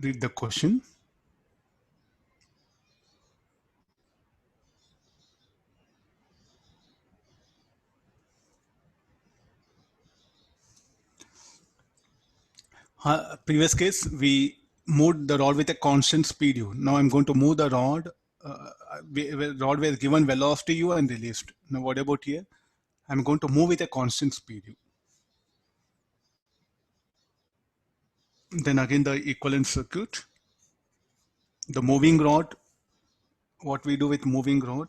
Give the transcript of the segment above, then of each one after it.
read the question. Previous case, we moved the rod with a constant speed u. Now I'm going to move the rod. Rod was given velocity u and released. Now what about here? I'm going to move with a constant speed u. Then again the equivalent circuit. The moving rod, what we do with moving rod?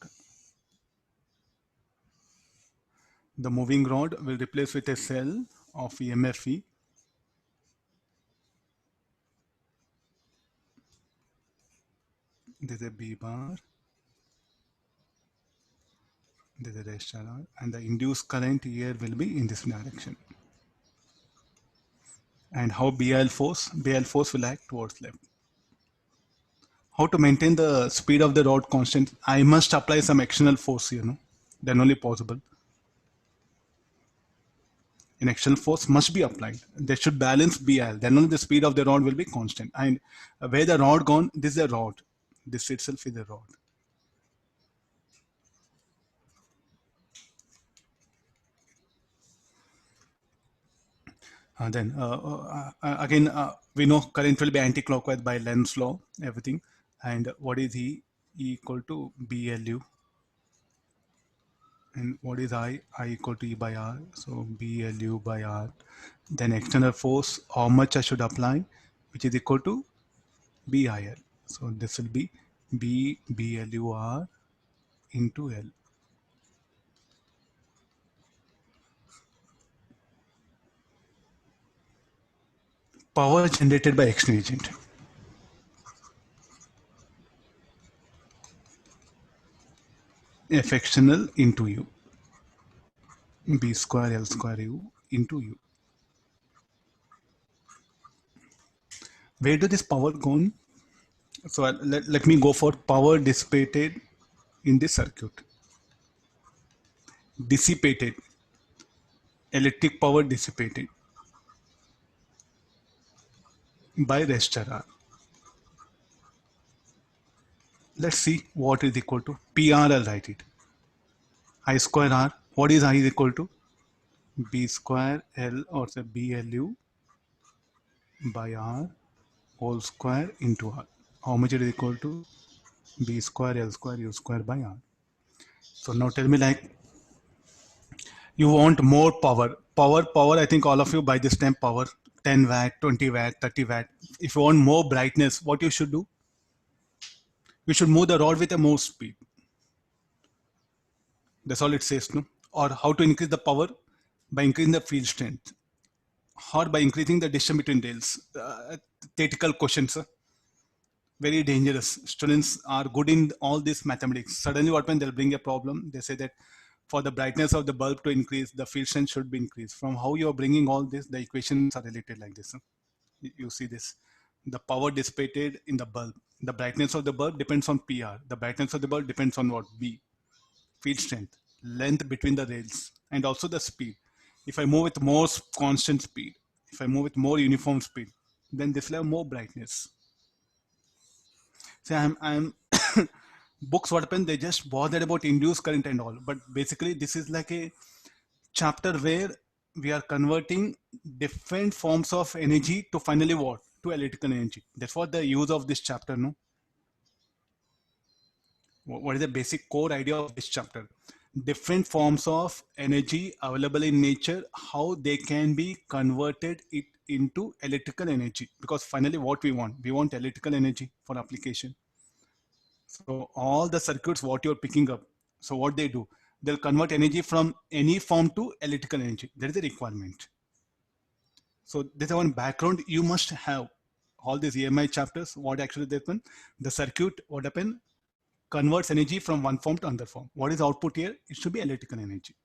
The moving rod will replace with a cell of EMF E. This is a B bar. This is a resistor R, and the induced current here will be in this direction. And how BL force? BL force will act towards left. How to maintain the speed of the rod constant? I must apply some external force, then only possible. An external force must be applied. They should balance BL, then only the speed of the rod will be constant. And where the rod gone, this is a rod. This itself is a rod. Then again, we know current will be anti-clockwise by Lenz's law, everything. And what is E? E equal to BLU. And what is I? I equal to E by R. So BLU by R. Then external force, how much I should apply, which is equal to BIL. So this will be B BLUR into L. Power generated by external agent. F external into U. B square L square U into U. Where do this power go? So let me go for power dissipated in this circuit. Dissipated. Electric power dissipated by resistor R. Let's see what is equal to PR. I'll write it. I square R. What is I is equal to? B square L, or say BLU by R whole square into R. How much it is equal to? B square L square U square by R. So now tell me, like, you want more power. Power, I think all of you by this time power 10 watt, 20 watt, 30 watt. If you want more brightness, what you should do? You should move the rod with a more speed. That's all it says, no? Or how to increase the power? By increasing the field strength. Or by increasing the distance between rails. Theoretical questions, very dangerous. Students are good in all this mathematics. Suddenly what when they'll bring a problem, they say that for the brightness of the bulb to increase, the field strength should be increased. From how you're bringing all this, the equations are related like this. You see this. The power dissipated in the bulb. The brightness of the bulb depends on PR. The brightness of the bulb depends on what? B. Field strength, length between the rails, and also the speed. If I move with more constant speed, if I move with more uniform speed, then this will have more brightness. So I'm books, what happened, they just bothered about induced current and all, but basically this is like a chapter where we are converting different forms of energy to finally what? To electrical energy. That's what the use of this chapter, no? What is the basic core idea of this chapter? Different forms of energy available in nature, how they can be converted it into electrical energy, because finally what we want electrical energy for application. So all the circuits what you're picking up, so what they do, they'll convert energy from any form to electrical energy. That is a requirement. So this is one background you must have. All these EMI chapters, what actually they happen, the circuit, what happen, converts energy from one form to another form. What is output here? It should be electrical energy.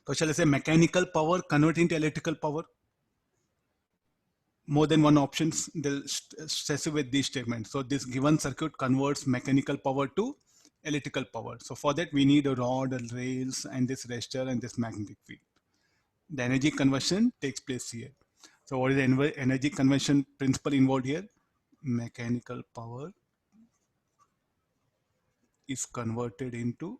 So shall I say mechanical power convert into electrical power? More than one options, they'll stress with these statements. So this given circuit converts mechanical power to electrical power. So for that we need a rod, rails, and this resistor and this magnetic field. The energy conversion takes place here. So what is the energy conversion principle involved here? Mechanical power is converted into